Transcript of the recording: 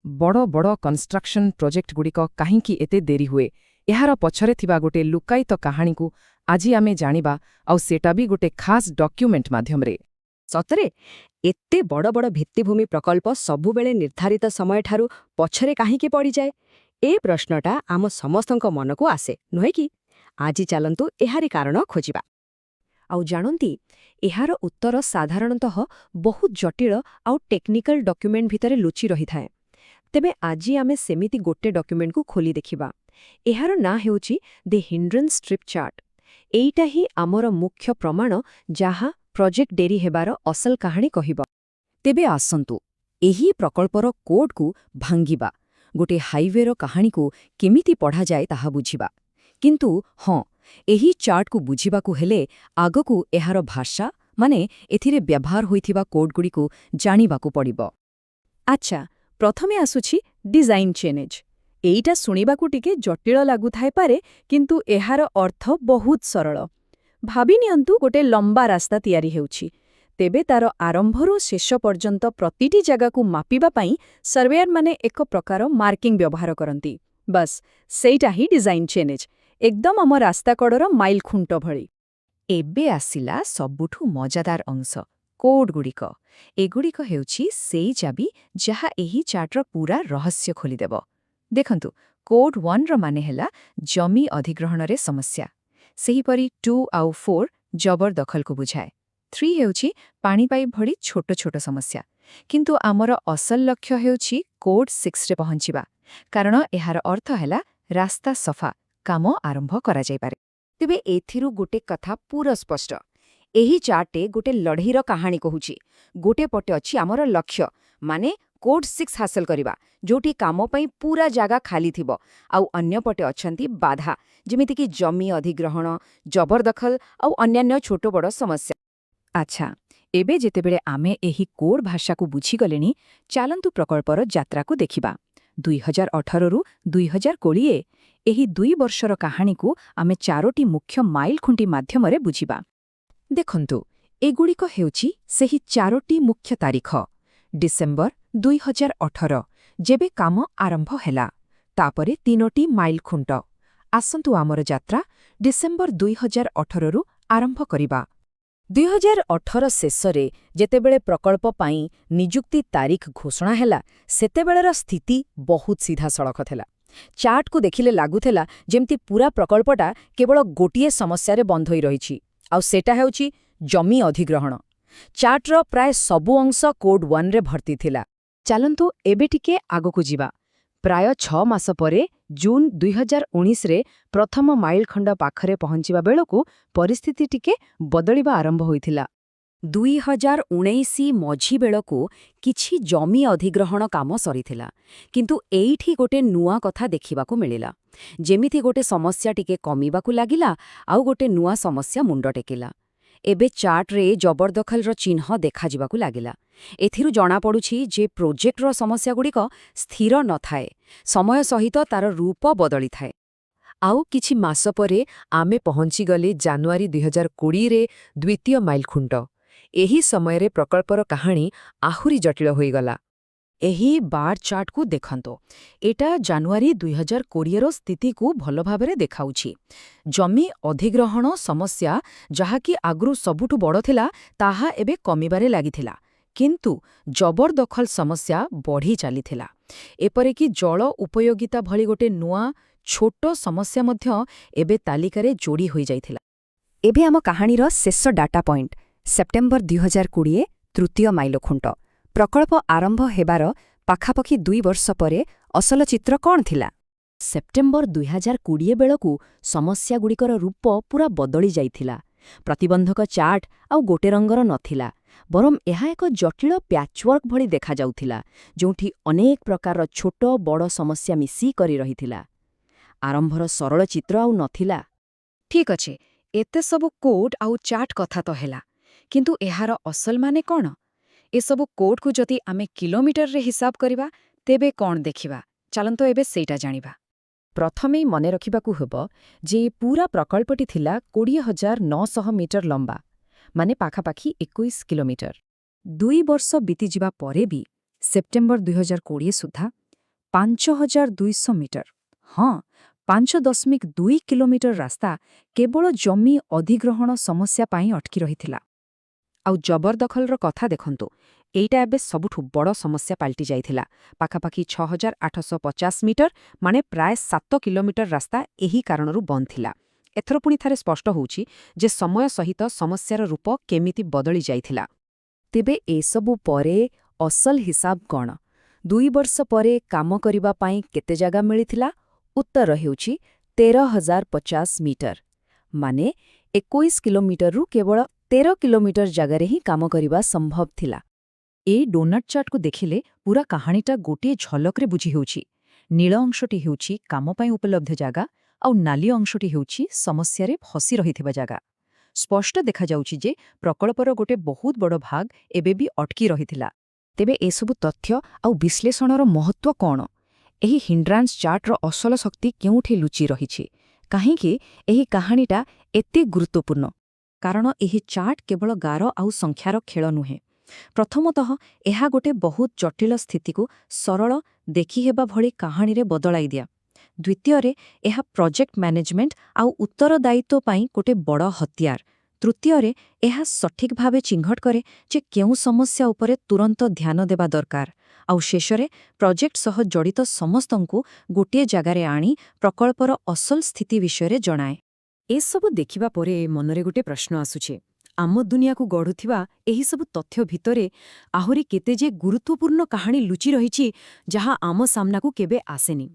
बड़ बड़ कन्स्ट्रक्शन प्रोजेक्टगुड़िक काहींकी एते देरी हुए एहार पछरे थिबा गोटे लुकायित काहाणीकू आजी आमे जानिबा आउ सेटा भी गोटे खास डॉक्यूमेंट माध्यमरे। सतरे एत्ते बड़ बड़ भित्तिभूमि प्रकल्प सबुबेले निर्धारित समयठारु पछरे काहींकी पड़ी जाए ए प्रश्नटा आम समस्तଙ୍କ मनकू आसे नुहे कि आजी चालंतु एहारी कारण खोजिबा। आउ जानती एहार उत्तर साधारणतः बहुत जटिल आउ टेक्निकल डॉक्यूमेंट भितरे लुचि रही थाए। तेबे आजी आमे सेमिति गोटे डॉक्यूमेंट को खोली देखिबा। एहार ना हेउची द हिंड्रेंस स्ट्रिप चार्ट। एइटा ही आमर मुख्य प्रमाण जहा प्रोजेक्ट डेरी हेबार असल कहानी कहिबा। तेबे आसंतु एही प्रकल्पर कोड को भांगिबा गोटे हाईवेर कहानी को केमिति पढ़ा जाए ताहा बुझिबा। किंतु हाँ एही चार्ट को बुझिबा को हेले आगकू एहार भाषा माने एथिरे व्यवहार होइथिबा कोडगुडी को जानिबा को पड़िबो। अच्छा प्रथमे आसुछि डिजाइन चेंज। एइटा सुनिबाकू टिके जटिल लागु थाए पारे किंतु एहार अर्थ बहुत सरल। भाबी नियंतु गोटे लंबा रास्ता तैयारी हेउछि तेबे तार आरंभरू शेष पर्यंत प्रतिटी जगह को मापिबा पई सर्वेयर माने एक प्रकार मार्किंग व्यवहार करंती। बस सेइटा ही डिजाइन चेंज एकदम आम रास्ता कड़र माइल खुंट भली। एबे आसिला सबुठु मजादार अंश कोड गुड़िक। एगुड़िक हेउछि सेई चाबी जहा एही चार्टर पूरा रहस्य खोलिदेब। देखंतु कोड 1 रो माने हेला जमी अधिग्रहण रे समस्या। सेहीपरि 2 आउ 4 जबरदखल को बुझाए। 3 हेउछि पानी पाइप भड़ी छोट छोट समस्या। किंतु आमर असल लक्ष्य हेउछि कोड 6 रे पहुंचिबा कारण एहार अर्थ हेला रास्ता सफा काम आरंभ करा जाय पारे। तेबे एथिरु गोटे कथा पूरा स्पष्ट। एही चार्टे गोटे लढ़ईर कहानी कहूची। गोटे पटे अछि आमर लक्ष्य माने कोड 6 हासिल करिबा जोटी काम पई पूरा जागा खाली थिबो आउ अन्य पटे अछंती बाधा जेमिति कि जमी अधिग्रहण जबरदखल आउ अन्यान्य छोट बड़ समस्या। अच्छा एबे जेतेबेले आमे एही कोड भाषा को बुझी गलेनी चालंतु प्रकल्पर यात्रा को देखिबा। 2018 रु 2020 एही 2 वर्षर कहानी को आमे 4टी मुख्य माइल खुंटी माध्यमरे बुझिबा। देखंतु एगुड़िक हेउची सेही 4टी मुख्य तारीख। डिसेंबर 2018 जेबे काम आरंभ हेला तापरे 3टी माइल खुंट। आसंतु आमर यात्रा डिसेंबर 2018 रु आरंभ करिबा। 2018 शेषरे जेतेबेले प्रकल्प पाई निजुक्ति तारीख घोषणा हेला सेतेबेलेर स्थिति बहुत सीधा सड़क थेला। चार्ट को देखिले लागुथेला जेमती पूरा प्रकल्पटा केवल गोटिए समस्यारे बंध होई रहिछि आउ सेटा हेउछि जमी अधिग्रहण। चार्टर प्राय सबु अंश कोड 1 रे भर्ती थिला। चालंतु एबे टिके आगकू जिबा। प्राय 6 मास परे जून 2019 रे प्रथम माइल खंड पाखरे पहुंचिबा बेलकू परिस्थिति टिके बदलिबा आरंभ होइथिला। 2019 मझी बेलकू किछि जमी अधिग्रहण काम सरीथिला किंतु एइठी गोटे नुआ कथा देखिबाकू मिलिला। जेमिथि गोटे समस्या टिके कमिबाकू लागिला आउ गोटे नुआ समस्या मुंड टेकिला। एबे चार्ट रे जबरदखलर चिन्ह देखा जिबाकू लागिला। एथिरु जणा पडुछि जे प्रोजेक्टर समस्या गुड़िक स्थिर न थाए समय सहित तार रूप बदली थाए। आउ किछि मास परे आमे पहुंची गले जानुआरी 2020 रे द्वितीय माइल खुंट। एही समय रे प्रकल्पर कहानी आहुरी जटिल होई गला। एही बार चार्ट को देखंतो एटा जानुआरी 2020 रो स्थिति को भलो भाबरे देखाउछि। जमी अधिग्रहण समस्या जहाकी आगरु सबुठु बड़ थिला ताहा एबे कमिबारे लागिथिला किंतु जबरदखल समस्या बढ़ी चलीथिला। एपरे कि जल उपयोगिता भली गोटे नुआ छोटो समस्या मध्य एबे तालिकारे जोड़ी होई जाइथिला। एबे आम कहानीर शेष डाटा पॉइंट सेप्टेम्बर 2020 तृतीय माइल खुंट। प्रकल्प आरंभ हेबार पाखापाखि 2 वर्ष परे असल चित्र कौन थिला? सेप्टेम्बर 2020 बेलकू समस्या गुड़िकर रूप पूरा बदली जाइथिला। प्रतिबंधक चार्ट आउ गोटे रंगर नथिला बरम एहा एक जटिल प्याचवर्क भली देखा जाउथिला जोंठी अनेक प्रकार छोट बड़ समस्या मिसी करी रहिथिला। आरंभर सरल चित्र आउ नथिला। ठीक अच्छे एते सबु कोड आउ चार्ट कथा तो हेला किंतु एहार असल माने कौन? ए सबु कोड को जदि आमे किलोमीटर रे हिसाब करिबा तेबे कौन देखिबा? चलंतो एबे सेटा जानिबा। प्रथमे मने रखिबाकू हेबो जे पूरा प्रकल्पटी थिला 20,900 मीटर लंबा माने पाखापाखि 21 किलोमीटर। 2 वर्ष बीती जिबा परे भी सेप्टेम्बर 2020 सुधा 5200 ମିଟର। ହଁ, 5.2 କିଲୋମିଟର ରାସ୍ତା କେବଳ ଜମି ଅଧିଗ୍ରହଣ ସମସ୍ୟା ପାଇଁ ଅଟକି ରହିଥିଲା। ଆଉ ଜବରଦଖଲର କଥା ଦେଖନ୍ତୁ, ଏଇଟା ଏବେ ସବୁଠୁ ବଡ଼ ସମସ୍ୟା ପାଲଟି ଯାଇଥିଲା। ପାଖାପାଖି 6850 ମିଟର, ମାନେ ପ୍ରାୟ 7 କିଲୋମିଟର ରାସ୍ତା ଏହି କାରଣରୁ ବନ୍ଦ ଥିଲା। ଏଥର ପୁଣି ଥରେ ସ୍ପଷ୍ଟ ହେଉଛି ଯେ ସମୟ ସହିତ ସମସ୍ୟାର ରୂପ କେମିତି ବଦଳି ଯାଇଥିଲା। ତେବେ ଏସବୁ ପରେ ଅସଲ ହିସାବ କ'ଣ? 2 ବର୍ଷ ପରେ କାମ କରିବା ପାଇଁ କେତେ ଜାଗା ମିଳିଥିଲା? ଉତ୍ତର ହେଉଛି 13,050 ମିଟର। ମାନେ 21 କିଲୋମିଟରରୁ କେବଳ 13 କିଲୋମିଟର ଜାଗାରେ ହିଁ କାମ କରିବା ସମ୍ଭବ ଥିଲା। ଏଇ ଡୋନଟ୍ ଚାର୍ଟକୁ ଦେଖିଲେ ପୁରା କାହାଣୀଟା ଗୋଟିଏ ଝଲକରେ ବୁଝି ହେଉଛି। ନୀଳ ଅଂଶଟି ହେଉଛି କାମ ପାଇଁ ଉପଲବ୍ଧ ଜାଗା, ଆଉ ନାଲି ଅଂଶଟି ହେଉଛି ସମସ୍ୟାରେ ଫସି ରହିଥିବା ଜାଗା। ସ୍ପଷ୍ଟ ଦେଖାଯାଉଛି ଯେ ପ୍ରକଳ୍ପର ଗୋଟେ ବହୁତ ବଡ଼ ଭାଗ ଏବେ ବି ଅଟକି ରହିଥିଲା। ତେବେ ଏସବୁ ତଥ୍ୟ ଆଉ ବିଶ୍ଳେଷଣର ମହତ୍ତ୍ୱ କ'ଣ? ଏହି ହିଣ୍ଡ୍ରାନ୍ସ ଚାର୍ଟର ଅସଲ ଶକ୍ତି କେଉଁଠି ଲୁଚି ରହିଛି? କାହିଁକି ଏହି କାହାଣୀଟା ଏତେ ଗୁରୁତ୍ୱପୂର୍ଣ୍ଣ? କାରଣ ଏହି ଚାର୍ଟ କେବଳ ଗାର ଆଉ ସଂଖ୍ୟାର ଖେଳ ନୁହେଁ। ପ୍ରଥମତଃ, ଏହା ଗୋଟେ ବହୁତ ଜଟିଳ ସ୍ଥିତିକୁ ସରଳ, ଦେଖିହେବା ଭଳି କାହାଣୀରେ ବଦଳାଇ ଦିଏ। ଦ୍ୱିତୀୟରେ, ଏହା ପ୍ରୋଜେକ୍ଟ ମ୍ୟାନେଜମେଣ୍ଟ ଆଉ ଉତ୍ତରଦାୟିତ୍ୱ ପାଇଁ ଗୋଟେ ବଡ଼ ହତିଆର। ତୃତୀୟରେ, ଏହା ସଠିକ୍ ଭାବେ ଚିହ୍ନଟ କରେ ଯେ କେଉଁ ସମସ୍ୟା ଉପରେ ତୁରନ୍ତ ଧ୍ୟାନ ଦେବା ଦରକାର। ଆଉ ଶେଷରେ, ପ୍ରୋଜେକ୍ଟ ସହ ଜଡ଼ିତ ସମସ୍ତଙ୍କୁ ଗୋଟିଏ ଜାଗାରେ ଆଣି ପ୍ରକଳ୍ପର ଅସଲ ସ୍ଥିତି ବିଷୟରେ ଜଣାଏ। ଏସବୁ ଦେଖିବା ପରେ ମନରେ ଗୋଟେ ପ୍ରଶ୍ନ ଆସୁଛି। ଆମ ଦୁନିଆକୁ ଗଢ଼ୁଥିବା ଏହିସବୁ ତଥ୍ୟ ଭିତରେ ଆହୁରି କେତେ ଯେ ଗୁରୁତ୍ୱପୂର୍ଣ୍ଣ କାହାଣୀ ଲୁଚି ରହିଛି, ଯାହା ଆମ ସାମ୍ନାକୁ କେବେ ଆସେନି।